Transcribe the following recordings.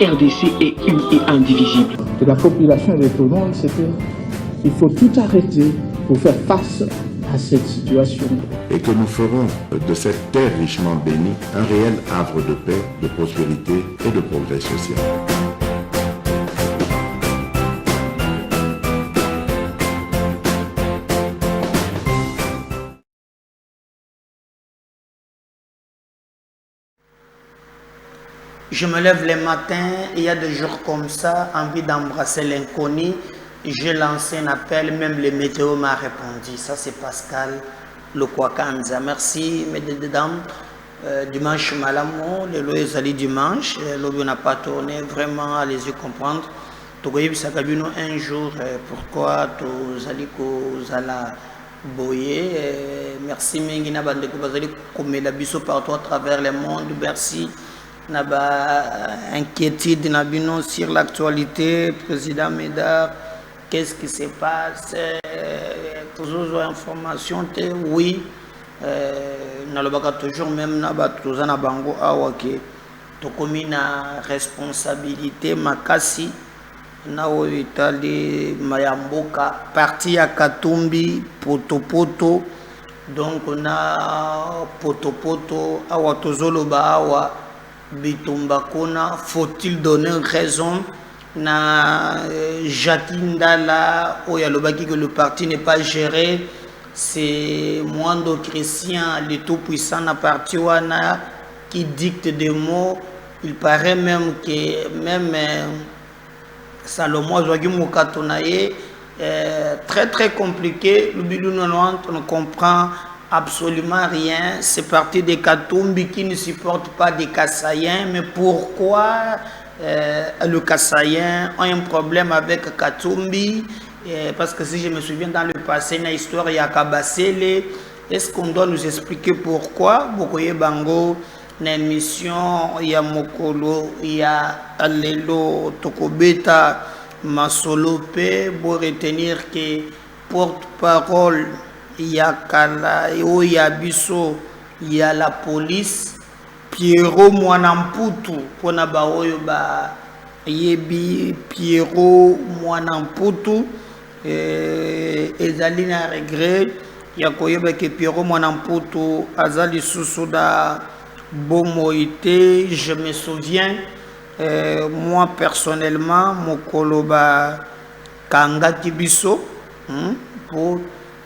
RDC est une et indivisible. Et la population de Tonon, c'est qu'il faut tout arrêter pour faire face à cette situation. Et que nous ferons de cette terre richement bénie un réel havre de paix, de prospérité et de progrès social. Je me lève le matin, il y a des jours comme ça, envie d'embrasser l'inconnu. J'ai lancé un appel, même le météo m'a répondu. Ça, c'est Pascal Lokwakanza. Merci, mesdames et dames. Dimanche malamo, le loi est dimanche. Le loi n'a pas tourné. Vraiment, allez-y comprendre. Togoyib Sakabino un jour, pourquoi tu allez la boyer. Merci, Mengina Bandeko Bazali, comme la biso partout à travers le monde. Merci. Naba inquiétude nabino sur l'actualité, président Médard, qu'est-ce qui se passe, toujours information, oui, nalobaka toujours même naba tozana bango awake, tokomi na responsabilité makasi na oitali mayamboka parti ya Katumbi poto donc na poto awa tozoloba awa Bitumba Kona, faut-il donner raison na Jatindala Oyalobaki que le parti n'est pas géré, c'est Moando Christian, le tout-puissant na parti wana qui dicte des mots. Il paraît même que même Salomon Zouagimukatonaye très compliqué. Le bilou on ne comprend absolument rien. C'est parti des Katumbi qui ne supportent pas des Kassaïens. Mais pourquoi le Kassaïen a un problème avec Katumbi? Parce que si je me souviens dans le passé, dans l'histoire, il y a Kabasele. Est-ce qu'on doit nous expliquer pourquoi? Bokoye Bango, dans l'émission, il y a Mokolo, il y a Alelo, Tokobeta, Masolope, pour retenir que porte-parole, il y a Kala, il y a Bisso, il y a la police, Pierrot Mwanamputu, Pona Baoyo Ba Yebi, Pierrot Mwanamputu, Ezali na regret, il y a Koyeba que Pierrot Mwanamputu, Azali Susuda, Bomoïté, je me souviens, moi personnellement, mon Koloba Kanga Kibiso, pour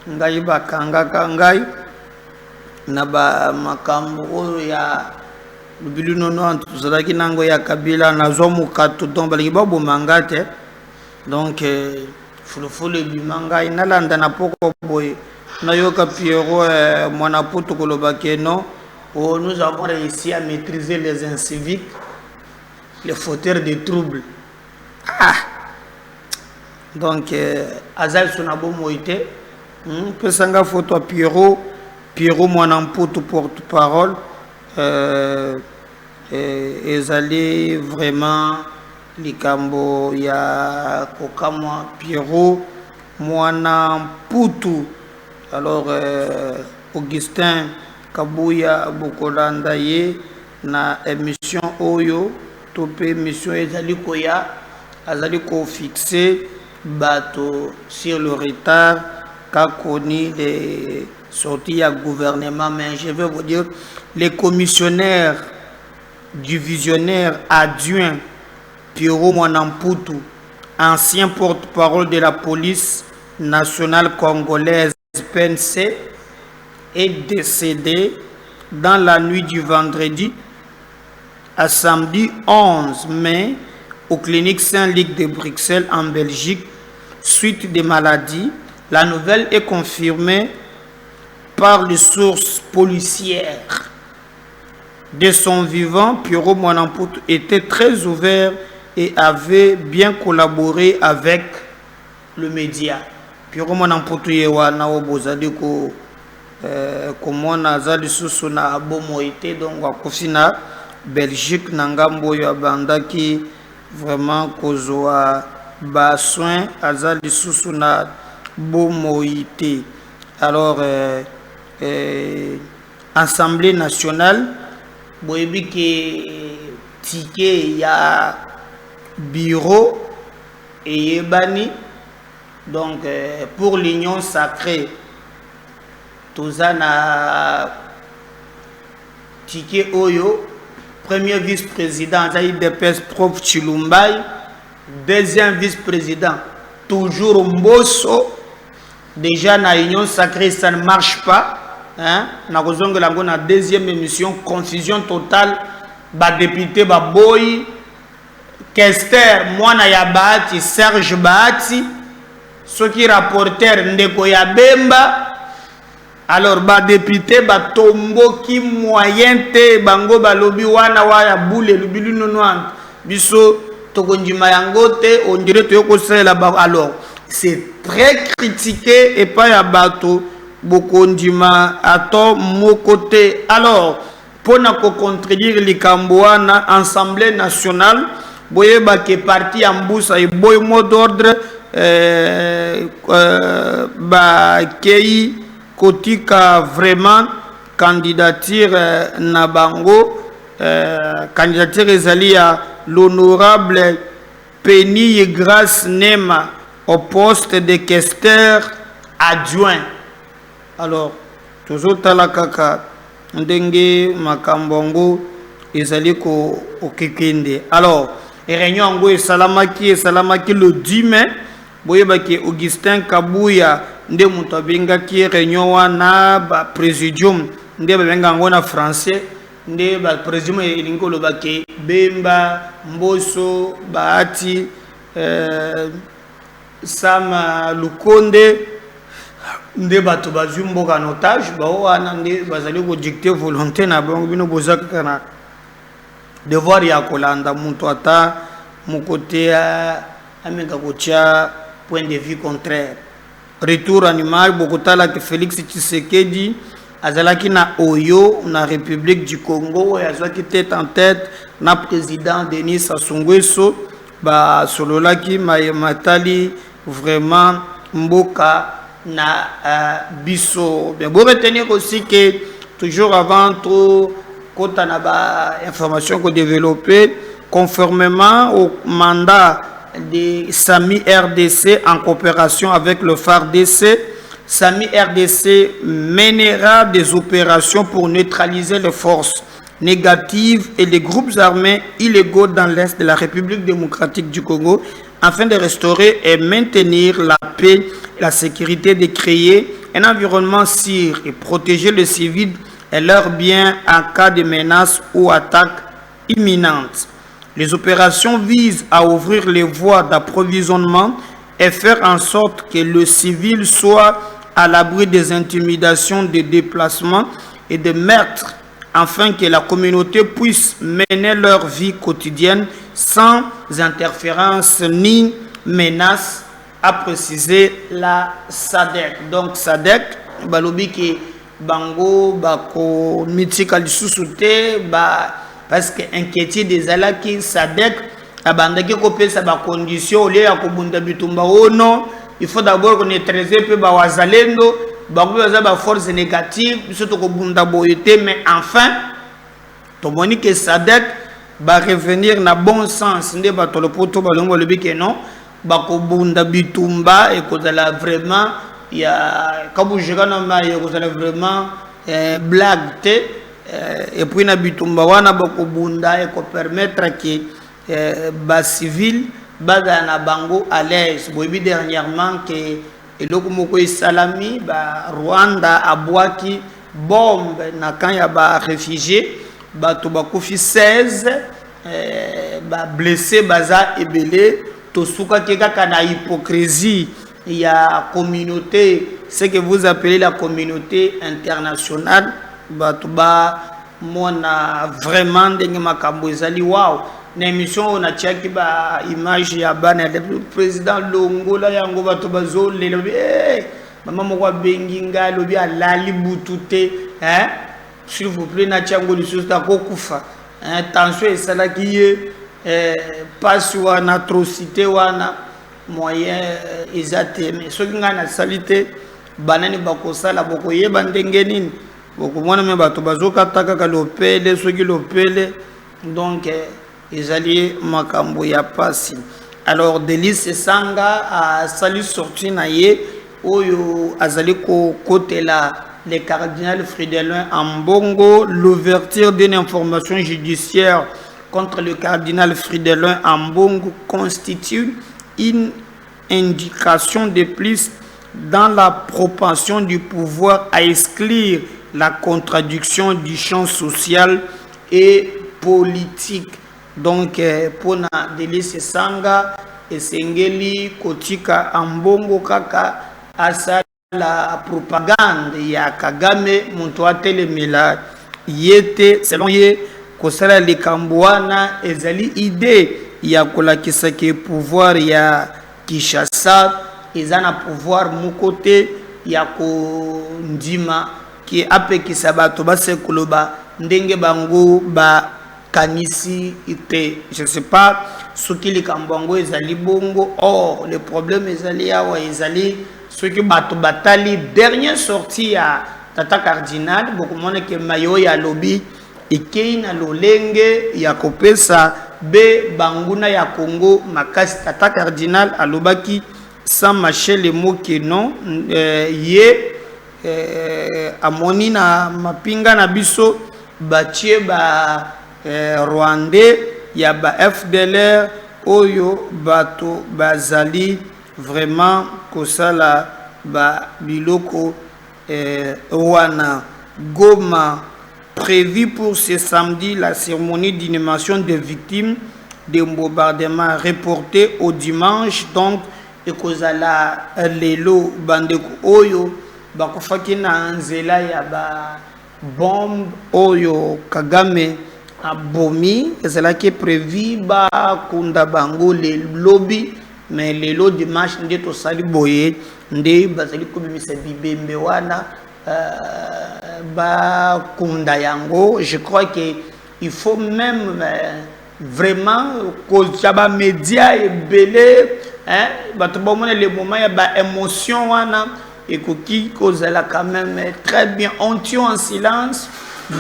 ngai bakanga kangai na ba makambo ya lubilu nono tuzalaki nango ya kabila na zomukato donc balingi babo mangate donc fulufulu bimangai nalanda na poko boy na yoka Pierrot mwana poto kolobaki non. Nous avons réussi à maîtriser les inciviques, les fauteurs de troubles. Donc Azal Sonabo Moïté Pesanga photo Pierrot Mwanamputu porte-parole ezali vraiment likambo ya kokamwa Pierrot Mwanamputu. Alors Augustin Kabuya Bokolanda ye na émission Oyo tope émission ezali koya azali ko fixer bateau sur le retard qu'a connu les sorties à gouvernement. Mais je vais vous dire, les commissionnaires du visionnaire adjoint Pierrot Mwanamputu, ancien porte-parole de la police nationale congolaise PNC, est décédé dans la nuit du vendredi à samedi 11 mai aux cliniques Saint-Luc de Bruxelles en Belgique suite des maladies. La nouvelle est confirmée par les sources policières. De son vivant, Pierrot Mwanamputu était très ouvert et avait bien collaboré avec le média. Pierrot Mwanamputu yewa na obozadiko comment nazali susu na bomoité donc wakofina Belgique nangambo ya bandaki vraiment kozwa ba soin azali susu na bomoité. Alors Assemblée nationale boyebi ke ticket ya bureau et Yebani. Donc, pour l'union sacrée, tout ça na Tike Oyo, premier vice-président, IDPS Prof Chilumbai, deuxième vice-président, toujours Mbosso. Déjà, dans l'union sacrée, ça ne marche pas. Hein? Dans la deuxième émission, confusion totale. Ba député, ba boy, Kester, Mwana Yabati, Serge Bahati, ceux qui rapportèrent Ndeko Yabemba. Alors, ba député, ba tombo qui moyen te, bango ba lobi wana waya boule, lobi lunonoan, biso, tokondima yangote, on dirait que là-bas. Alors, c'est très critiqué et pas yabato, bokondima, ato, mon côté. Alors, pour nous contredire les Cambouana, Assemblée nationale, boye ba ke parti en boussa et boye mot d'ordre, ba kei kotika vraiment candidature nabango, candidature ezali à l'honorable Penny Grace Nema au poste de questeur adjoint. Alors, toujours talakaka ndenge makambongo ezali ko okekende. Alors, réunion ngo esalamaki le 10 mai, boyebaki Augustin Kabuya nde muto abengaki réunion wana ba présidium nde babenga ngo na français, nde ba présidium elingo lobaki Bemba, Mbosso, Bahati, Sama Lukonde, nde bato bazwi mboka en otage, wana nde bazali ko dicter volonté na bango bino bozaka kana devoir ya kolanda muntu ata mon côté ameka kotia point de vue contraire. Retour animal bokotala que Félix Tshisekedi azalaki na Oyo na République du Congo et azwaki tête en tête na président Denis Sassou Nguesso ba sololaki matali vraiment mboka na biso. Bien, vous retenir aussi que toujours avant tout quand on a ba information qu'on développé conformément au mandat de SAMI RDC en coopération avec le FARDC, SAMI RDC mènera des opérations pour neutraliser les forces négatives et les groupes armés illégaux dans l'est de la République démocratique du Congo afin de restaurer et maintenir la paix, la sécurité, de créer un environnement sûr et protéger les civils et leurs biens en cas de menaces ou attaques imminentes. Les opérations visent à ouvrir les voies d'approvisionnement et faire en sorte que le civil soit à l'abri des intimidations, des déplacements et des meurtres, afin que la communauté puisse mener leur vie quotidienne sans interférence ni menace, a précisé la SADC. Donc SADC, balobi ki bango bako mitika lisusu ba parce que inquiétude des alaki SADC abandaki kopesa ba condition ole ya kobunda bitumba ono, il faut d'abord neutraliser pe ba wazalendo bango baza ba force négative surtout kobunda boyete, mais enfin tomoni que SADC va revenir na bon sens nde ba tolo poto balongo lobi ke non bakobunda bitumba et kozala vraiment ya kabujika na ma ya kozala vraiment blague te et puis na bitumba wana bakobunda et ko permettre que ba civil bada na bango à l'aise. Boyebi dernièrement que eloko moko esalami ba Rwanda abwaki bombe na kan ya ba réfugiés bato bakufi 16 ba blessé baza ebele. Tosuka keka na hypocrisie, il y a communauté, ce que vous appelez la communauté internationale, batuba mona vraiment ndenge makambo ezali wow. Na émission on a tiaki ba image ya bana le président Longola yango bato bazole lobi mama moko benginga lobi alali butute hein, s'il vous plaît na tiango lisusu ta kokufa tension esalaki ye passe ou en atrocité ou en moyen exact, mais ce qui a salité banani bakosa la boko ye bandengenin boko mona me bato bazoka taka ka lopele ce qui lopele donc ezali makambo ya pasi. Alors Délice Sanga a sali sorti na ye oyo azali ko kotela le cardinal Fridolin Ambongo, l'ouverture d'une information judiciaire contre le cardinal Fridolin Ambongo constitue une indication de plus dans la propension du pouvoir à exclure la contradiction du champ social et politique. Donc, pour na Délice Sanga et Sengeli Kotika Ambongo kaka asa la propagande ya Kagame muntu atelemela yete selon ye kosala likambwana ezali idée ya kolakisa ke pouvoir ya Kinshasa ezana pouvoir mukote ya kondima ki apekisa bato basekoloba ndenge bango ba kanisi ite. Je ne sais pas ce qui likambango ezali bongo. Or le problème ezali awa ezali ce qui batali dernière sortie à Tata Cardinal beaucoup monde que mayo ya lobby et keina lolenge ya kopesa be banguna ya Congo makasi. Tata Cardinal alobaki sans mâcher les mots que non ye amoni na mapinga na biso batie ba Rwandais ya ba FDLR oyo bato bazali vraiment kosala ba biloko wana. Goma, prévu pour ce samedi la cérémonie d'inhumation des victimes des bombardements reportée au dimanche. Donc ekozala lelo bandeko oyo bakufaki na nzela ya ba bombe oyo Kagame abomi ezalaki prévu ba kunda bango le lobby. Mais les lots dimanche nde tosali boye nde bazali kobimisa bibembe wana ba kunda yango. Je crois que il faut même vraiment que chaba média et belé hein bato bomona le moment ya ba émotion wana et koki kozala quand même très bien on tient en silence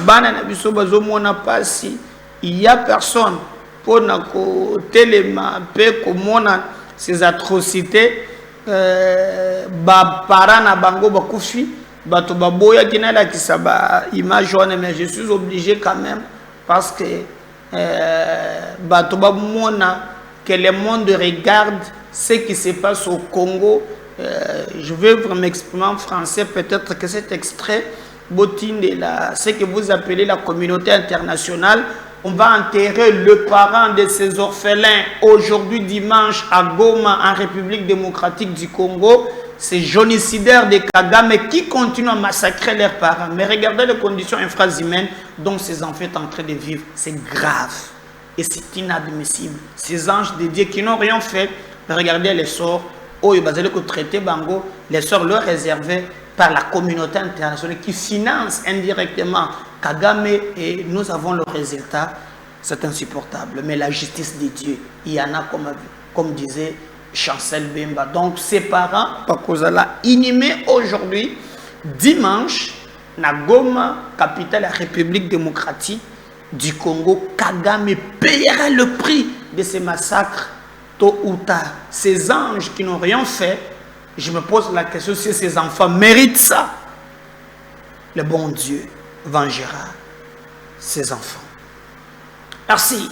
bana na biso bazomona pasi il y a personne pour na ko telema pe komona ces atrocités ba parana bango bakufi bato baboya kinala kisaba image wana. Mais je suis obligé quand même parce que bato bamona que le monde regarde ce qui se passe au Congo. Je vais vraiment m'exprimer en français, peut-être que cet extrait botine de ce que vous appelez la communauté internationale. On va enterrer le parent de ces orphelins aujourd'hui dimanche à Goma en République démocratique du Congo. Ces génocidaires de Kagame qui continuent à massacrer leurs parents. Mais regardez les conditions infrahumaines dont ces enfants sont en train de vivre. C'est grave et c'est inadmissible. Ces anges de Dieu qui n'ont rien fait, regardez les sorts. Oh, ils ont traité Bango, les sorts leur réservés par la communauté internationale qui finance indirectement Kagame et nous avons le résultat. C'est insupportable. Mais la justice de Dieu, il y en a comme disait Chancel Bemba. Donc ses parents, par cause de la inhumés aujourd'hui, dimanche, na Goma, capitale de la République démocratique du Congo, Kagame payera le prix de ces massacres tôt ou tard. Ces anges qui n'ont rien fait, je me pose la question si ces enfants méritent ça. Le bon Dieu vengera ses enfants. Merci.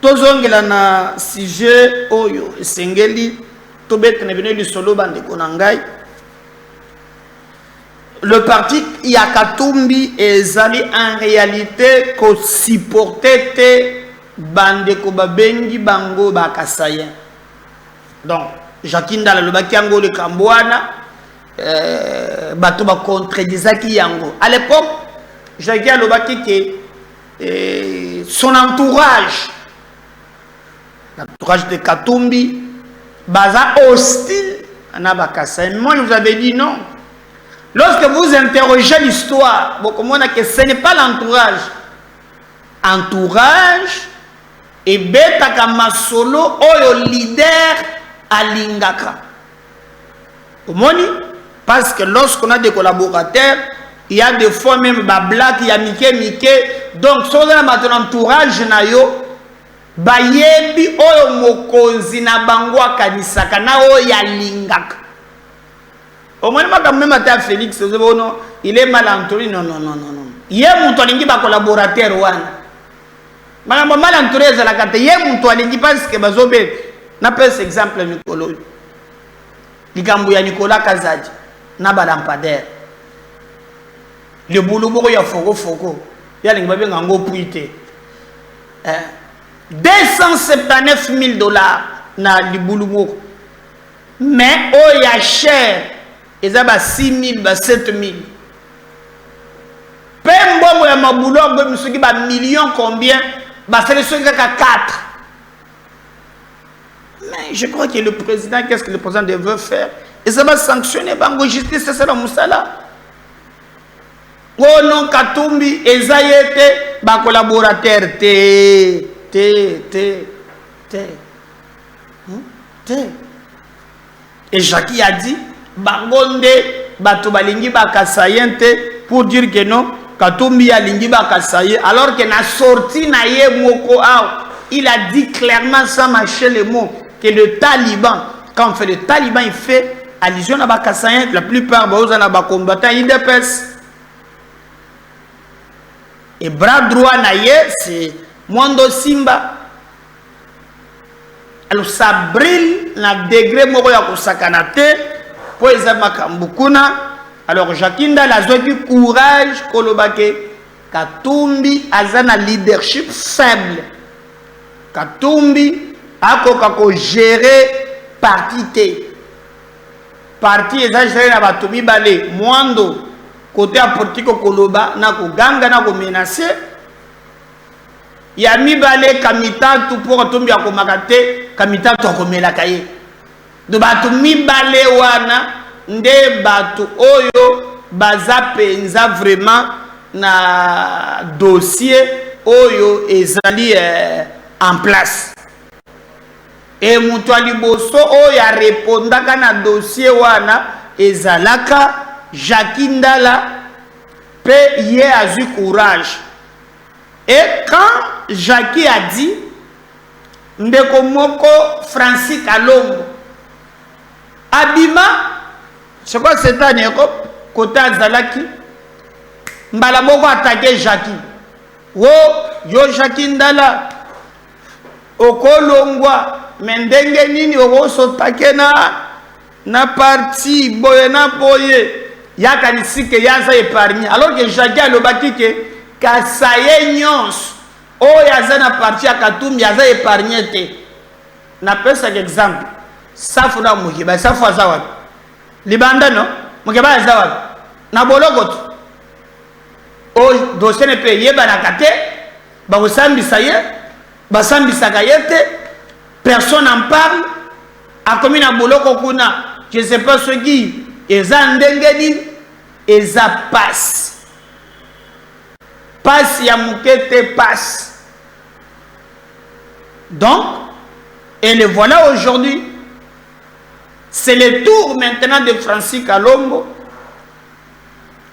Tozongela na sujet oyo sengeli tobete na bino lisolo bandeko na ngai. Le parti Yakatumbi ezali en réalité ko supporter te bandeko babengi bango bakasayen. Donc Jacques Ndala lobaki yango le kambwana bato ba contredisaki yango. À l'époque Jacques alobaki que son entourage, l'entourage de Katumbi, baza hostile à Bakasayen. Moi je vous avais dit non. Lorsque vous interrogez l'histoire, vous comprenez que ce n'est pas l'entourage. Entourage et Betaka Masolo oyo leader alingaka. Vous comprenez? Parce que lorsqu'on a des collaborateurs, il y a des fois même des blagues, il y a Mickey. Donc, si on a notre entourage, bayebi oyo mokonzi na bango akanisaka na oyo alingaka. Au moins même à Félix, il est mal entouré. Non. Il y a mon tolingi ba collaborateur wana. Madame mal entouré za la carte. Il y a mon tolingi parce que bazobe. Na pèse exemple Nicolas. Likambu ya Nicolas Kazadi. Na ba lampadaire. Le boulot ya foko. Ya lingi ba benga ngo puite. 279 000 $ na libulumo. Mais oh ya cher. Ils ont 6 000, 7 000. Pembo ya maboulot, ba millions combien? C'est le seul 4. Mais je crois que le président, qu'est-ce que le président veut faire? Ils ont sanctionné Bango Justice, c'est ça la Moussala. Oh non, Katumbi, ils ont été collaborateurs. Et Jackie a dit, Bangonde bato balingi bakasayente pour dire que non Katumbi alingi bakasaye alors que na sorti na ye moko il a dit clairement sans mâcher les mots que le Taliban, quand on fait le Taliban, il fait allusion à bakasayente, la plupart na ba combattants IDPS et bras droit na ye c'est Mondo Simba. Alors ça brille na degré moko ya kosakanate. Alors Jakinda la du courage kolobake Katumbi azana leadership faible. Katumbi akoka ko gérer parti parti exagéré na batomi balé mwando côté à politique koloba na ko ganga na ko menacer ya mi balé kamita tout pour Katumbi akomakate kamita to ko melakaye. De batu mibale wana nde batu oyo baza penza vraiment na dossier oyo ezali en place. Et mutuali boso oyo a répondaka na dossier wana ezalaka Jakindala pe ye a eu courage. Et quand Jackie a dit ndeko moko Francis Kalongo Abima, c'est quoi cette année? Côté Zalaki, Mbalaboko attaqué Jackie. Wo, yo Jackie Ndala. Okolongwa, mendenge nini oko sotake na parti, boye na boye. Yaka nisike yaza épargné. Alors que Jackie a le baki ke, kasaye nyons. O yaza na parti ya Katumbi yaza épargné te. Na pesa exemple. Safu na mukiba safu azawa libanda no mukiba azawa na bologoto o dossier ne paye ba nakate ba osambisa ye ba sambisa kayete personne en parle a commis na boloko kuna je sais pas ce qui ezandengeni eza passe ya mukete passe donc et le voilà aujourd'hui. C'est le tour maintenant de Francis Kalongo.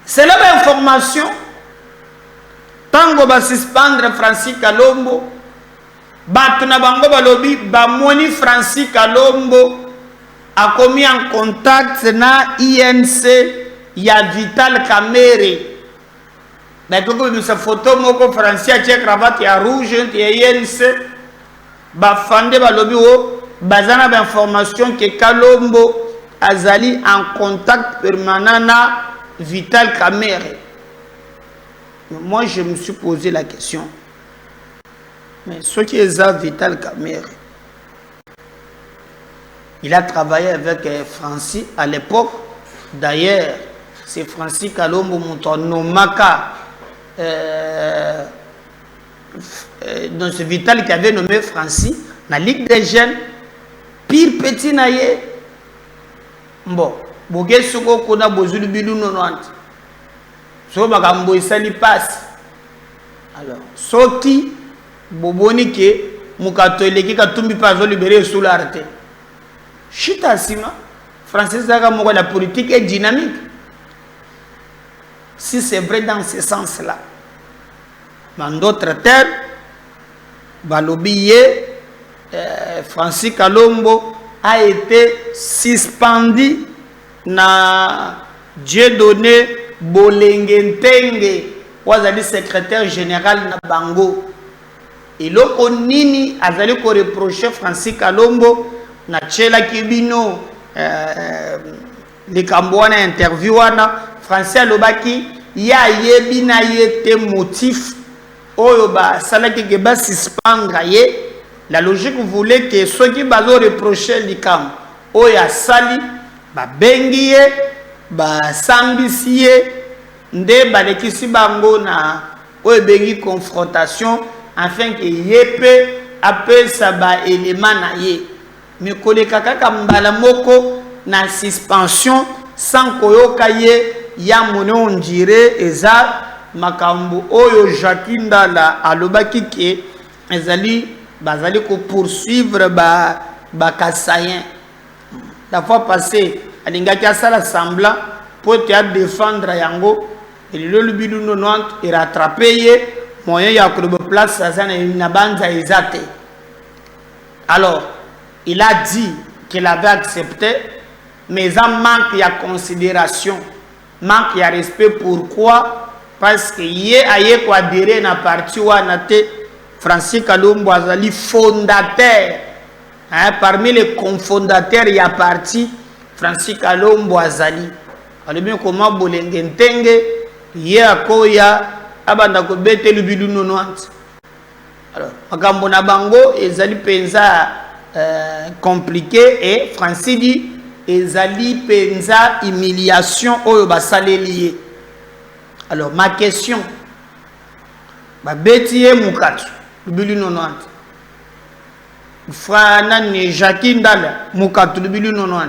C'est la même information. Tango va suspendre Francis Kalongo. Batuna bango balobi bamoni Francis Kalongo a commis en contact na INC ya Vital Kamerhe. D'accord, mais sa photo moko Francis a cravate ya rouge ya INC. Bafande balobi o bazana d'information que Kalombo azali en contact permanent na Vital Kamerhe. Moi je me suis posé la question. Mais ce qui est ça Vital Kamerhe, il a travaillé avec Francis à l'époque. D'ailleurs, c'est Francis Kalombo Montonomaka dans ce Vital qui avait nommé Francis la Ligue des Jeunes. Pire petit naïe. Bon, boge soko kona bozulu bilu nonante. So makambo isali passe. Alors, soki boboni ke mukato eleki Katumbi pazo libéré sous l'arte. Chita sima, Francis Zaga moko la politique est dynamique. Si c'est vrai dans ce sens-là. Dans d'autres termes, Balobiye, Francis Kalombo a été suspendu na Dieudonné Bolengentenge, wazali secrétaire général na Bango. Et loko nini azali ko reprocher Francis Kalombo na Tchela Kibino les Cambouana interview wana Francis alobaki ya yebi na yete motif oyo ba salaki ke ba suspendre ye. La logique voulait que ceux qui bazo reprocher l'ikam oya sali ba bengiye ba sambisiye nde balekisi bango na oyo bengi confrontation afin que yepe appelle ça ba élément na ye mais koleka kaka mbala moko na suspension sans koyoka ye ya mone on dirait eza makambo oyo Jacques Ndala alobaki ke ezali bazali ko poursuivre ba Kassayen. La fois passée alingaki asala semblant pour te défendre yango et le bidu 90 et rattraper ye moyen ya ko place ça na banza ezate. Alors il a dit qu'il avait accepté mais en manque ya considération, manque ya respect. Pourquoi? Parce que yé aye ko adhérer na parti wana te. Francis Kalombo azali fondateur, hein, parmi les cofondateurs il y a parti Francis Kalombo azali. Alors bien comment Bolengentenge yé akoya abanda ko bete lubilu 90. Alors makambo na bango ezali penza compliqué et Francis dit ezali penza humiliation oyo basaleli. Alors ma question ba betiye mukatu lubilu 90 frana ni Jacques Ndala mukatu lubilu 90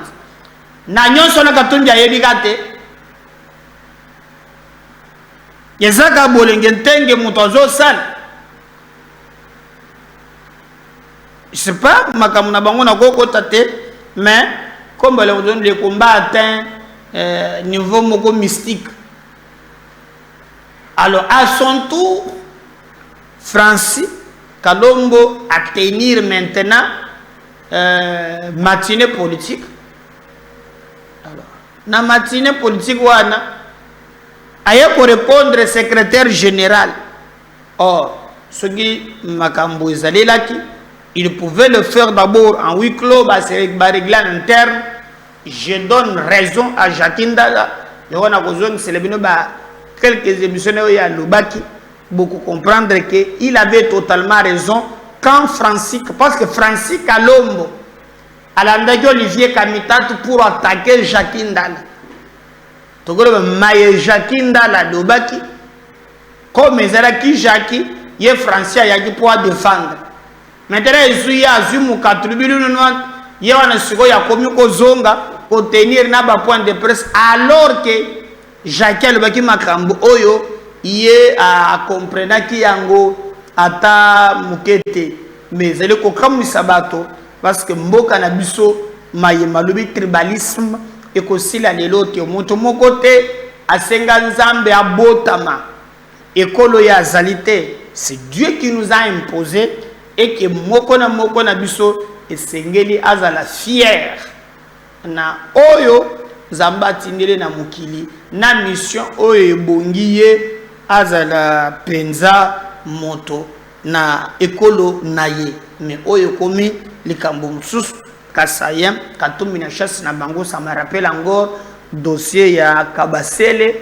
na nyonso na katumbi ayebika te yezaka Bolengentenge mutu azosala. Je sais pas makambo na bango na kokota te mais comme le combat atteint niveau moko mystique. Alors à son tour Francis Kalombo à tenir maintenant matinée politique. Alors, na matinée politique wana aye ko répondre secrétaire général. Or, ce qui makambo ezalelaki, il pouvait le faire d'abord en huis clos, c'est régler en interne. Je donne raison à Jacques Ndala. C'est quelques émissions il y a Lubaki. Beaucoup comprendre qu'il avait totalement raison quand Francis, parce que Francis Kalombo a l'endroit Olivier Kamitat pour attaquer Jacques Ndala. Tu vois, mais Jacques Ndala Lubaki, comme Ezalaki Jacques, il est Francis pour défendre. Maintenant, il y a Zumu Katrubilu, il y a un second, il y a commis Kozonga pour tenir un point de presse alors que Jacques Lubaki Makambo Oyo. Iye a comprendre ki yango ata mukete mais ele ko kamu sabato parce que mboka na biso maye malobi tribalisme et ko sila lelo te moto mokote asenga nzambe abotama ekolo ya zalité. C'est Dieu qui nous a imposé et que moko na biso esengeli azala fier na oyo zamba tindele na mukili na mission oyo ebongiye azala penza moto na ekolo naye mais oyo komi likambo msusu Kassayen katumbi na chasse na bango. Ça me rappelle encore dossier ya Kabasele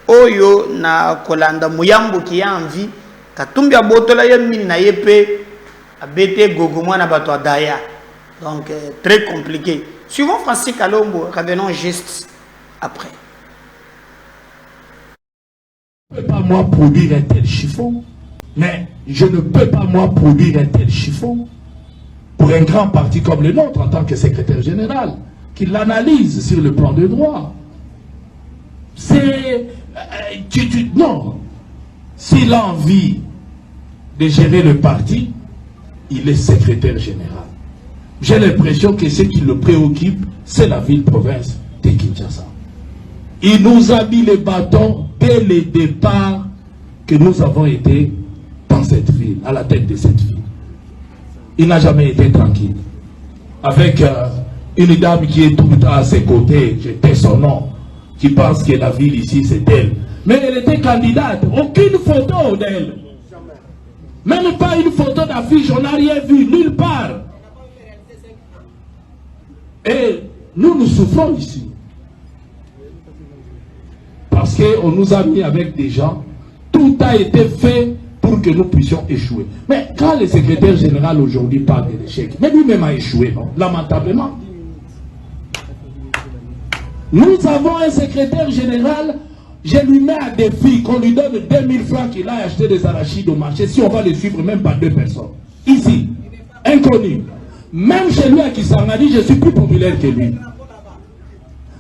oyo na kolanda muyambo ki ya envie katumbi abotola ye mini na yepe abete gogomwa na bato adaya. Donc très compliqué. Suivons Francis Kalombo, revenons juste après. Je ne peux pas moi produire un tel chiffon, mais je ne peux pas moi produire un tel chiffon pour un grand parti comme le nôtre en tant que secrétaire général, qui l'analyse sur le plan de droit. C'est... non. S'il a envie de gérer le parti, il est secrétaire général. J'ai l'impression que ce qui le préoccupe, c'est la ville-province de Kinshasa. Il nous a mis les bâtons dès le départ que nous avons été dans cette ville, à la tête de cette ville. il n'a jamais été tranquille. Avec une dame qui est tout le temps à ses côtés, j'étais son nom, qui pense que la ville ici c'est elle. Mais elle était candidate, aucune photo d'elle. Même pas une photo d'affiche, on n'a rien vu, nulle part. Et nous souffrons ici. Parce qu'on nous a mis avec des gens, tout a été fait pour que nous puissions échouer. Mais quand le secrétaire général aujourd'hui parle de l'échec, mais lui-même a échoué, non? Lamentablement. Nous avons un secrétaire général, je lui mets à défi qu'on lui donne 2000 francs qu'il a acheté des arachides au marché, si on va le suivre même par 2 personnes. Ici, inconnu. Même chez lui à Kisangani, je suis plus populaire que lui.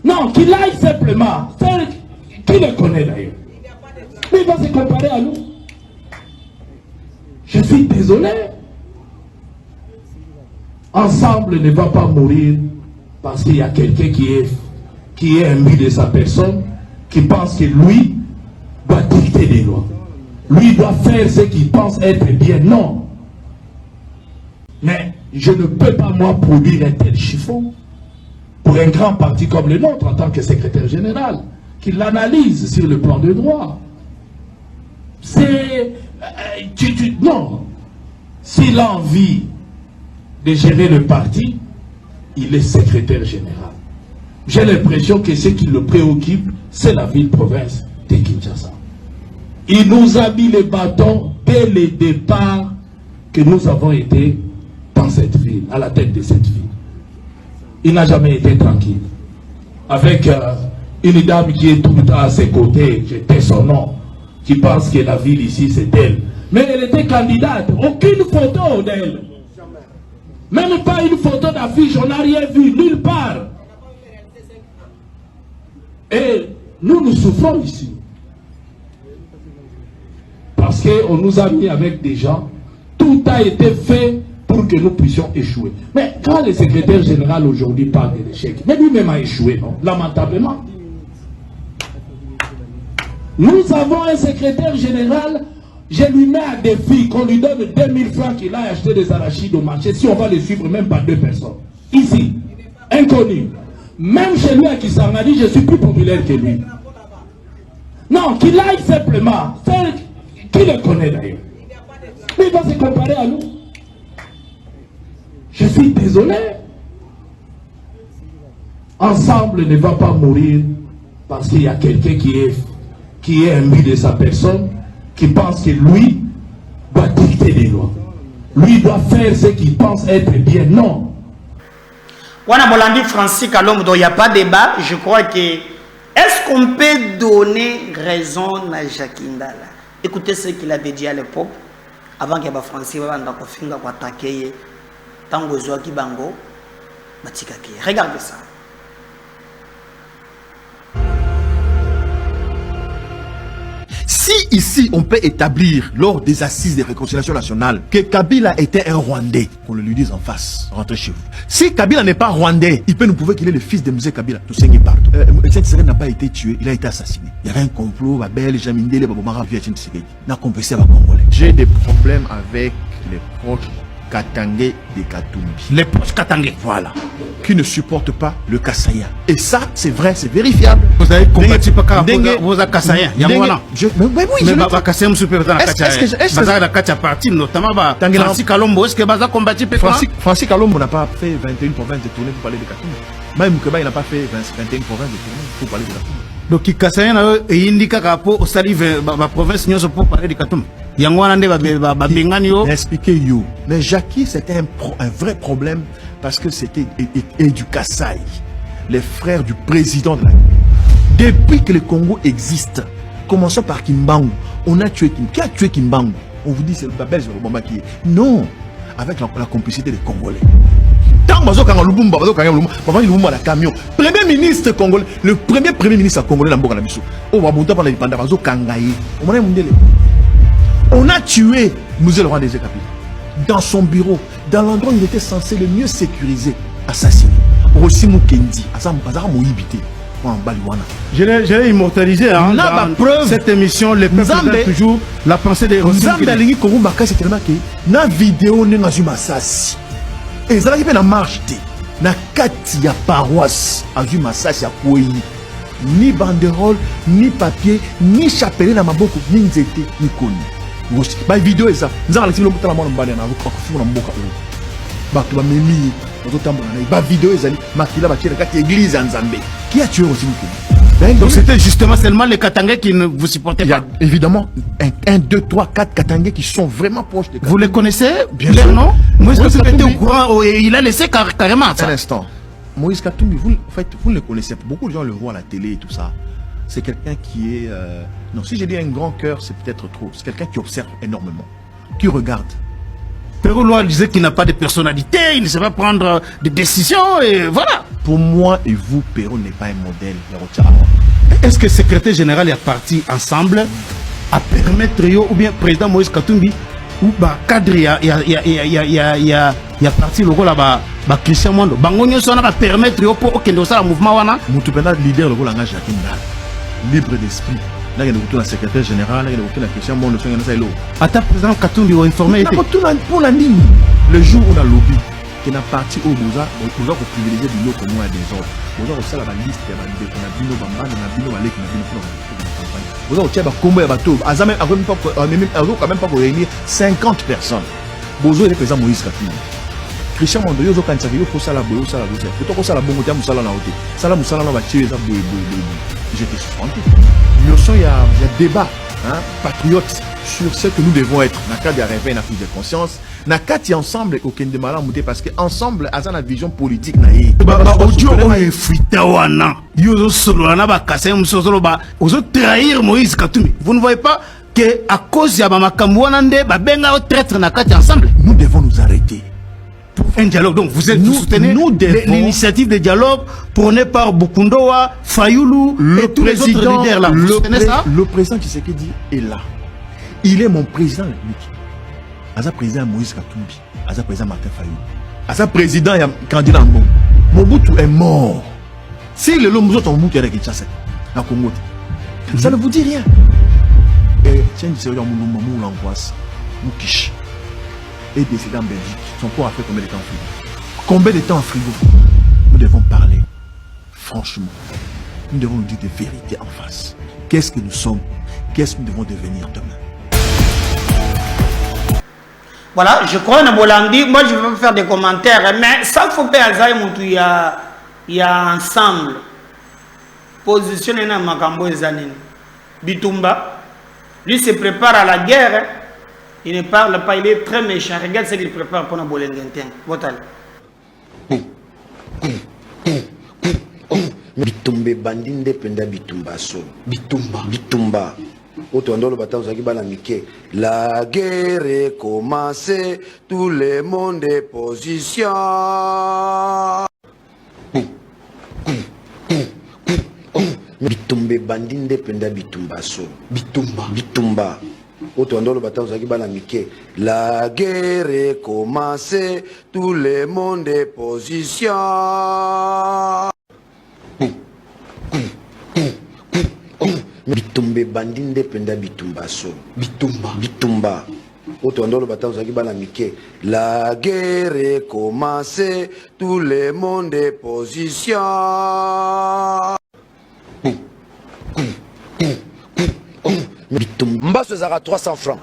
Non, qu'il aille simplement faire... Qui le connaît d'ailleurs? Mais il va se comparer à nous. Je suis désolé. Ensemble ne va pas mourir parce qu'il y a quelqu'un qui est imbu de sa personne, qui pense que lui doit dicter des lois. Lui doit faire ce qu'il pense être bien. Non. Mais je ne peux pas moi produire un tel chiffon pour un grand parti comme le nôtre en tant que secrétaire général, qui l'analyse sur le plan de droit. C'est... non. S'il a envie de gérer le parti, il est secrétaire général. J'ai l'impression que ce qui le préoccupe, c'est la ville-province de Kinshasa. Il nous a mis les bâtons dès le départ que nous avons été dans cette ville, à la tête de cette ville. Il n'a jamais été tranquille. Avec une dame qui est tout le temps à ses côtés, j'étais son nom, qui pense que la ville ici c'est elle. Mais elle était candidate, aucune photo d'elle. Même pas une photo d'affiche, on n'a rien vu, nulle part. Et nous souffrons ici. Parce qu'on nous a mis avec des gens, tout a été fait pour que nous puissions échouer. Mais quand le secrétaire général aujourd'hui parle de l'échec, mais lui-même a échoué, non? Lamentablement. Nous avons un secrétaire général, je lui mets à défi qu'on lui donne 2000 francs qu'il a acheté des arachides au marché, si on va le suivre même par 2 personnes. Ici, inconnu. Même chez lui à Kisangani, je suis plus populaire que lui. Non, qu'il aille simplement faire... Qui le connaît d'ailleurs? Mais il va se comparer à nous. Je suis désolé. Ensemble ne va pas mourir parce qu'il y a quelqu'un qui est imbu de sa personne, qui pense que lui doit dicter des lois. Lui doit faire ce qu'il pense être bien. Non. Wana Bolandi Francis Kalombo, il n'y a pas de débat. Je crois que... Est-ce qu'on peut donner raison à Jacques Ndala? Écoutez ce qu'il avait dit à l'époque, avant qu'il y ait Francis Kalombo attaqué Tango Zoaki Bango, Matikaki. Regardez ça. Si ici on peut établir lors des assises de réconciliation nationale que Kabila était un Rwandais, qu'on le lui dise en face, rentrez chez vous. Si Kabila n'est pas Rwandais, il peut nous prouver qu'il est le fils de M. Kabila. Tout ça, Etienne Tshisekedi n'a pas été tué, il a été assassiné. Il y avait un complot, Babel, Jamindele, Babomara, Etienne Tshisekedi. N'a compensé à Congolais. J'ai des problèmes avec les proches Katangé de Katumbi. Les proches Katangé, voilà. Qui ne supportent pas le Kassaya. Et ça, c'est vrai, c'est vérifiable. Vous avez combattu pas vos Kassaya. Mais oui, je Kassaya super dans la partie, notamment Francis Kalombo. Est-ce que Baza combattu Francis Kalombo n'a pas fait 21 provinces de tournée pour parler de Katumbi. Même Mukeba, il n'a pas fait 21 provinces de tournée pour parler de Katumbi. Donc, Kassaya il indique qu'au salive la province n'y pour parler de Katumbi. Expliquez you. Mais Jackie, c'était un vrai problème parce que c'était du Kassai, les frères du président de la République. Depuis que le Congo existe, commençons par Kimbangu, on a tué Qui a tué Kimbangu? On vous dit c'est le Babel, c'est le Bamba qui est. Non, avec la complicité des Congolais. Tant que Lumumba la camion, premier ministre congolais, le premier ministre congolais dans le Bissau. On va monter par l'indépendance, on a tué Moussé le roi des Kabila dans son bureau, dans l'endroit où il était censé le mieux sécuriser, assassiné. Rossi Mukendi, Azam Bazar Moïbité. Je l'ai immortalisé hein, dans preuve. Cette émission, les peuples ont toujours la pensée des Nzambe c'est tellement que na vidéo n'a pas massasi. Et ça qui na marche na kati ya paroisse azu massasi ya koyi. Ni banderole, ni papier, ni chapelet na maboko, ni nzete, ni koni. Ba vidéo ça. Nzambe alisi lomota la mwana mbali na ko na mboka o. Ba to ba memi, ozo tambola na ba vidéo ezali makila ba kira kati église ya Nzambe. Qui a tué aussi Mukuni? Donc c'était justement seulement les Katangais qui ne vous supportaient pas. Il y a évidemment 1, 2, 3, 4 Katangais qui sont vraiment proches de Katangais. Vous les connaissez bien sûr, non? Moïse Katumbi était au courant, il a laissé carrément ça. Un instant. Moïse Katumbi, vous ne le connaissez pas. Beaucoup de gens le voient à la télé et tout ça. C'est quelqu'un qui est... Non, si j'ai dit un grand cœur, c'est peut-être trop. C'est quelqu'un qui observe énormément, qui regarde. Pérou Loire disait qu'il n'a pas de personnalité, il ne sait pas prendre des décisions et voilà. Pour moi et vous, Pérou n'est pas un modèle. Est-ce que le secrétaire général est parti ensemble à permettre ou bien président Moïse Katumbi ou bah cadre il y a parti le rôle là-bas Christian Mondo bangonyo sona va permettre pour aucun ça mouvement wana mutu pena leader le rôle engagé libre d'esprit là il y a le secrétaire général là il y a le Christian Mondo songa ça elo ata président Katumbi ou informé était pour la ligne le jour où on a lobby qui n'a parti au Boza pour privilégier du lot comme moi des autres Boza au sala la liste ya ba ndeko na bino bamba na bino balek na bino pour campagne Boza au tiaba combo ya bato azame même pas quand même pas pour réunir 50 personnes Bozo est le président Moïse Katumbi Christian Mondo yozo kanisa yo faut sala boyo sala boyo faut to sala bongo tiamu sala na hote sala musala na ba tirer ça boyo j'étais suspendu il y a débat hein, patriote sur ce que nous devons être. Nakad y a réveil, na prise de conscience. Nakad y ensemble aucun de malin mouté parce que ensemble, à la vision politique naïe. Audio on est fuita wana. Yozo solo na ba kase musolo ba. Ozo trahir Moïse Katumbi. Vous ne voyez pas que à cause ya ba makambo wana nde ba benga au traître nakad ensemble. Nous devons nous arrêter. Un dialogue. Donc vous êtes soutenez l'initiative de dialogue prônée par Bukundowa, Fayoulou et tous les autres leaders là. Vous soutenez ça? Le président Tshisekedi est là. Il est mon président. Asa président Moïse Katumbi, Asa président Martin Fayoulou, Asa président et candidat Mbongo. Mobutu est mort. Si le Mobutu est mort avec Kinshasa, na Congo, ça ne vous dit rien. Et tiens, c'est là où l'angoisse, Moukish. Et décédé en Belgique. Son corps a fait combien de temps en frigo? Combien de temps en frigo? Nous devons parler franchement. Nous devons nous dire des vérités en face. Qu'est-ce que nous sommes? Qu'est-ce que nous devons devenir demain? Voilà, je crois que Bolandi, moi je vais faire des commentaires, mais ça faut pas il y a ensemble. Positionné dans Makambo Zanine. Bitumba, lui se prépare à la guerre. Il ne parle pas, il est très méchant. Regarde ce qu'il prépare pour nous Bolengenten. Votal. Bitumbe bandinde penda bitumba so. Bitumba. Otondo le bataille zaki bala mike. La guerre est commencée, tout le monde est position. Bitumbe bandinde penda bitumba so. Bitumba. Otondo le bataille zaki bala mike. La guerre est commencée, tout le monde est position. Bitumbe bandinde penda bitumba so. Bitumba. Otondo le bataille zaki bala mike. La guerre est commencée, tout le monde est position. Mbasso zara 300 francs.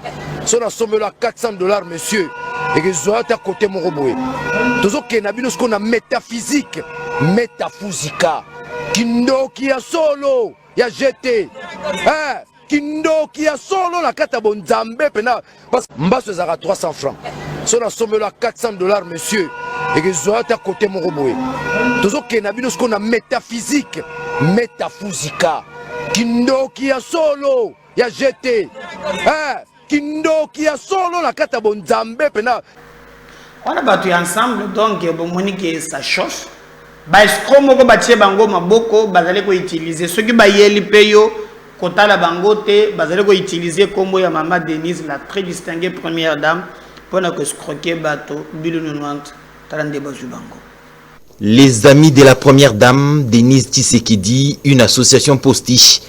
Son assomme là $400 monsieur. Et que zoa à côté mon robot. Tozo kenabino ce qu'on a métaphysique, métaphysika. Kindo qui a solo, ya jeté. Hein? Kindo qui a solo la kata bonzambe pena parce Mbasso zara 300 francs. Son assomme là $400 monsieur. Et que zoa à côté mon robot. Tozo kenabino ce qu'on a métaphysique, métaphysika. Kindo qui a solo. Il y a jeté. Kindo qui a solo la kata bonzambe pena. On a battu ensemble donc Monique ça chauffe. Ba escromo ko batie bango maboko bazale ko utiliser ceux qui ba yeli peyo kota la bangote bazale ko utiliser comme ya maman Denise la très distinguée première dame pour na ko escroquer bateau bilu 90 talande bazu bango. Les amis de la première dame, Denise Tshisekedi, une association postiche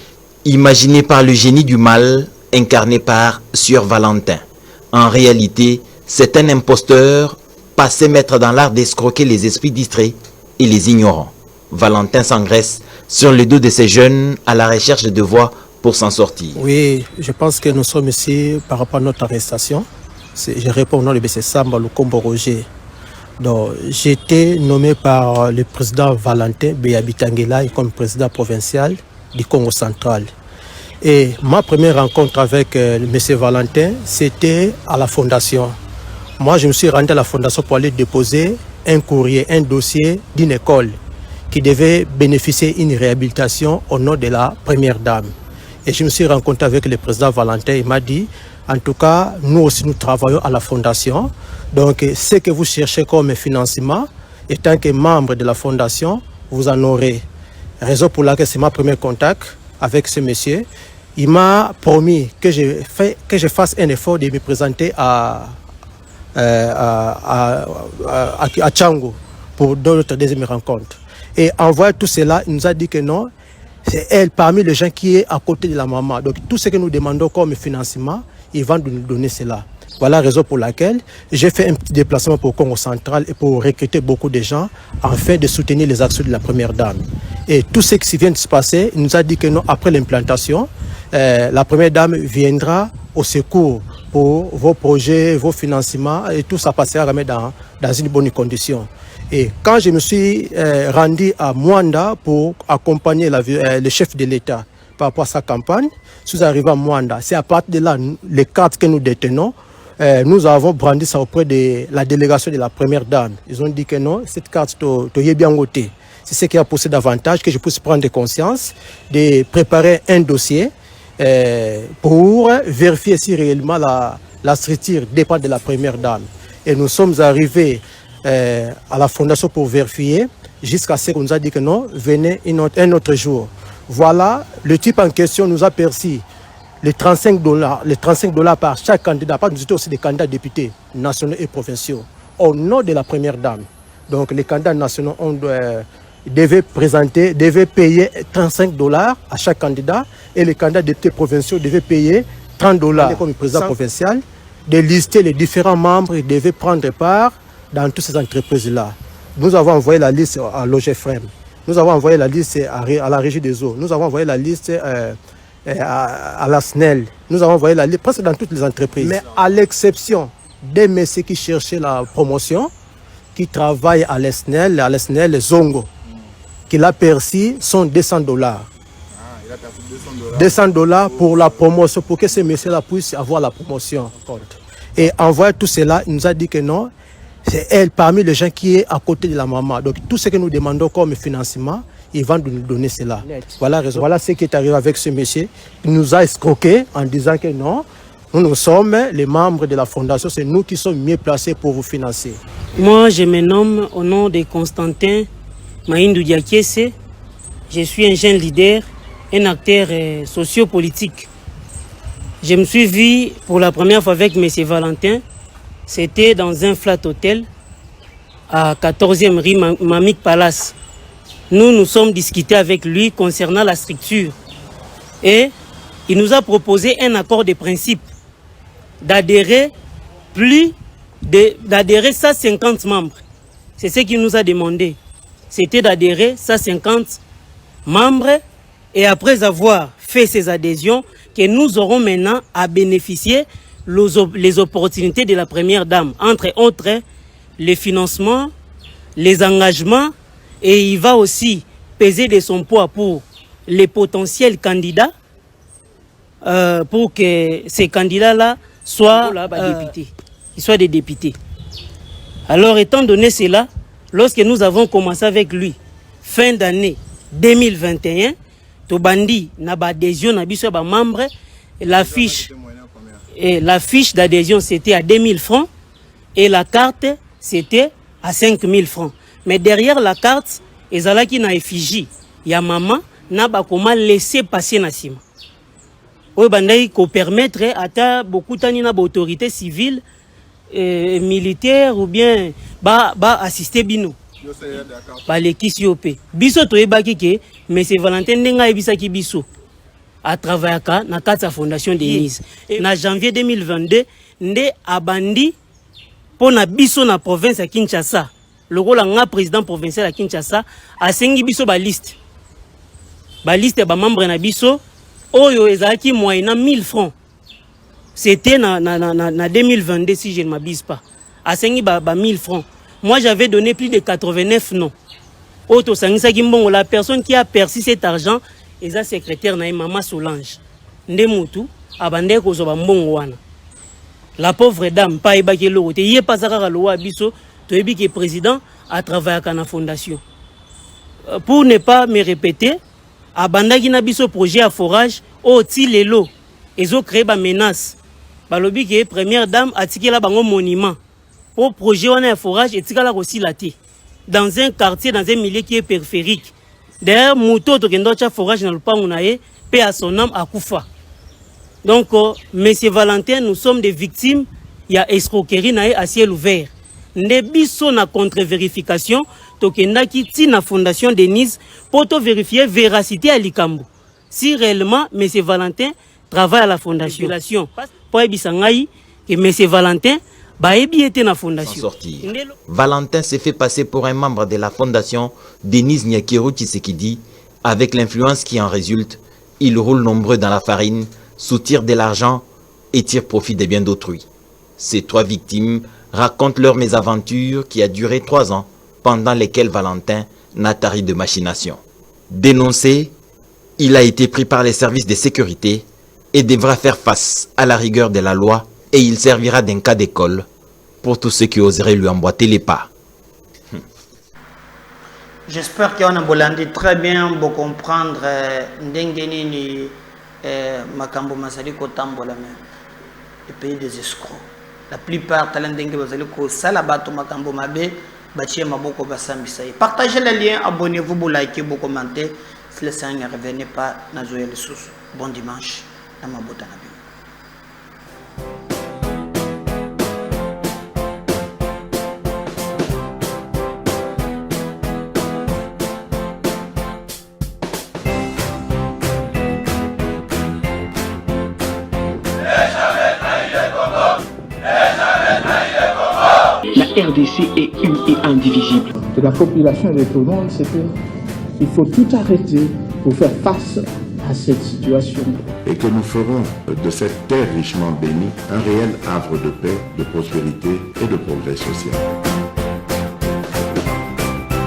imaginée par le génie du mal, incarné par Sieur Valentin. En réalité, c'est un imposteur passé maître dans l'art d'escroquer les esprits distraits et les ignorants. Valentin s'engraisse sur le dos de ces jeunes à la recherche de voies pour s'en sortir. Oui, je pense que nous sommes ici par rapport à notre arrestation. Je réponds au nom de M. Samba Lukombo Roger. Donc, j'ai été nommé par le président Valentin Béabitangela comme président provincial du Congo central. Et ma première rencontre avec M. Valentin, c'était à la fondation. Moi, je me suis rendu à la fondation pour aller déposer un courrier, un dossier d'une école qui devait bénéficier d'une réhabilitation au nom de la première dame. Et je me suis rencontré avec le président Valentin. Il m'a dit, en tout cas, nous aussi, nous travaillons à la fondation. Donc, ce que vous cherchez comme financement, étant que membre de la fondation, vous en aurez. Raison pour laquelle c'est ma premier contact avec ce monsieur. Il m'a promis que je fasse un effort de me présenter à Tchango pour notre deuxième rencontre. Et en voyant tout cela, il nous a dit que non, c'est elle parmi les gens qui est à côté de la maman. Donc tout ce que nous demandons comme financement, ils vont nous donner cela. Voilà la raison pour laquelle j'ai fait un petit déplacement pour le Congo central et pour recruter beaucoup de gens afin de soutenir les actions de la première dame. Et tout ce qui vient de se passer, il nous a dit que non, après l'implantation, la première dame viendra au secours pour vos projets, vos financements et tout ça passera dans une bonne condition. Et quand je me suis rendu à Mwanda pour accompagner le chef de l'État par rapport à sa campagne, je suis arrivé à Mwanda. C'est à partir de là, les cartes que nous détenons, nous avons brandi ça auprès de la délégation de la première dame. Ils ont dit que non, cette carte est bien votée. C'est ce qui a poussé davantage que je puisse prendre conscience de préparer un dossier pour vérifier si réellement la structure dépend de la première dame. Et nous sommes arrivés à la fondation pour vérifier jusqu'à ce qu'on nous a dit que non, venez un autre jour. Voilà, le type en question nous a perçu les $35 par chaque candidat. Nous étions aussi des candidats députés nationaux et provinciaux au nom de la première dame. Donc les candidats nationaux devaient payer $35 à chaque candidat et les candidats députés provinciaux devaient payer $30 comme président provincial. De lister les différents membres, ils devaient prendre part dans toutes ces entreprises-là. Nous avons envoyé la liste à l'OGFREM. Nous avons envoyé la liste à la Régie des eaux. Nous avons envoyé la liste à la SNEL. Nous avons envoyé la liste presque dans toutes les entreprises. Mais à l'exception des messieurs qui cherchaient la promotion, qui travaillent à la SNEL Zongo, qui l'a perçu sont $200. $200 pour la promotion, pour que ces messieurs-là puissent avoir la promotion. Et en voyant tout cela, il nous a dit que non, c'est elle parmi les gens qui est à côté de la maman. Donc tout ce que nous demandons comme financement, ils vont nous donner cela. Voilà ce qui est arrivé avec ce monsieur. Il nous a escroqué en disant que non, nous sommes les membres de la fondation, c'est nous qui sommes mieux placés pour vous financer. Moi, je me nomme au nom de Constantin Mahindou Diakese. Je suis un jeune leader, un acteur sociopolitique. Je me suis vu pour la première fois avec M. Valentin. C'était dans un flat hôtel à 14e rue Mamik Palace. Nous sommes discutés avec lui concernant la structure. Et il nous a proposé un accord de principe d'adhérer 150 membres. C'est ce qu'il nous a demandé. C'était d'adhérer 150 membres et après avoir fait ces adhésions, que nous aurons maintenant à bénéficier les opportunités de la première dame, entre autres les financements, les engagements, et il va aussi peser de son poids pour les potentiels candidats, pour que ces candidats-là soient des députés. Alors, étant donné cela, lorsque nous avons commencé avec lui, fin d'année 2021, Tobandi n'a pas adhésion, n'a pas membre, la fiche d'adhésion c'était à 2000 francs et la carte c'était à 5000 francs. Mais derrière la carte, ezalaki na effigie ya maman n'a pas comment laisser passer na sima. Oyo bandai ko permettre ata beaucoup tani na autorité civile militaire ou bien ba assister bino. balekisi yo pe biso toyebaki ke mais Valentin ndenga ayebisaki biso atravaillaka na kati ya fondation Denise na janvier 2022 nde abandi mpo na biso na province ya Kinshasa lokola nga président provincial ya Kinshasa asengi biso baliste ya bamembre na biso oyo ezalaki moyena 1000 francs. C'était na 2022 si je ne m'abuse pas. Asengi ba 1000 francs. Moi j'avais donné plus de 89 noms. Auto sangisa kimbongo la personne qui a perçu cet argent est la secrétaire na Maman Solange. Ndemutu abande ko zo ba mbongo wana. La pauvre dame pa ebaki lo te yé pas saka lo wa biso to ebi que président a travaillé à la fondation. Pour ne pas me répéter, abandaki na biso projet à forage au ti lelo ezo créer ba menace. Balobi que première dame a tikela bango monument. Au projet on a un forage et tikala aussi laté. Dans un quartier, dans un milieu qui est périphérique. D'ailleurs, Mouto to kendo cha forage na lupango na ye, paix à son âme à Koufa. Donc, Monsieur Valentin, nous sommes des victimes. Il y a escroquerie na ye à ciel ouvert. Ne biso na contre-vérification, to kenda ki ti na fondation Denise pour to vérifier véracité à Likambo. Si réellement Monsieur Valentin travaille à la fondation. Pour ebisangai que Monsieur Valentin baebi était na fondation. Sortir. Valentin s'est fait passer pour un membre de la fondation Denise Nyakiro Tshisekedi. Avec l'influence qui en résulte, il roule nombreux dans la farine, soutire de l'argent et tire profit des biens d'autrui. Ces 3 victimes racontent leur mésaventure qui a duré 3 ans, pendant lesquels Valentin n'a tari de machination. Dénoncé, il a été pris par les services de sécurité et devra faire face à la rigueur de la loi, et il servira d'un cas d'école pour tous ceux qui oseraient lui emboîter les pas. J'espère qu'on a bolandi très bien pour comprendre Ndengenini Makambo Masali Kotambola, le pays des escrocs. La plupart talendenge bazali ko salabato Makambo Mabe bachie maboko basambisa. Partagez le lien, abonnez-vous, vous likez, vous commentez. Si le Seigneur ne revenez pas, nazoye le sous. Bon dimanche. Namabota Nabi. La RDC est une et indivisible. De la population et de tout le monde, c'est qu'il faut tout arrêter pour faire face à cette situation. Et que nous ferons de cette terre richement bénie un réel havre de paix, de prospérité et de progrès social.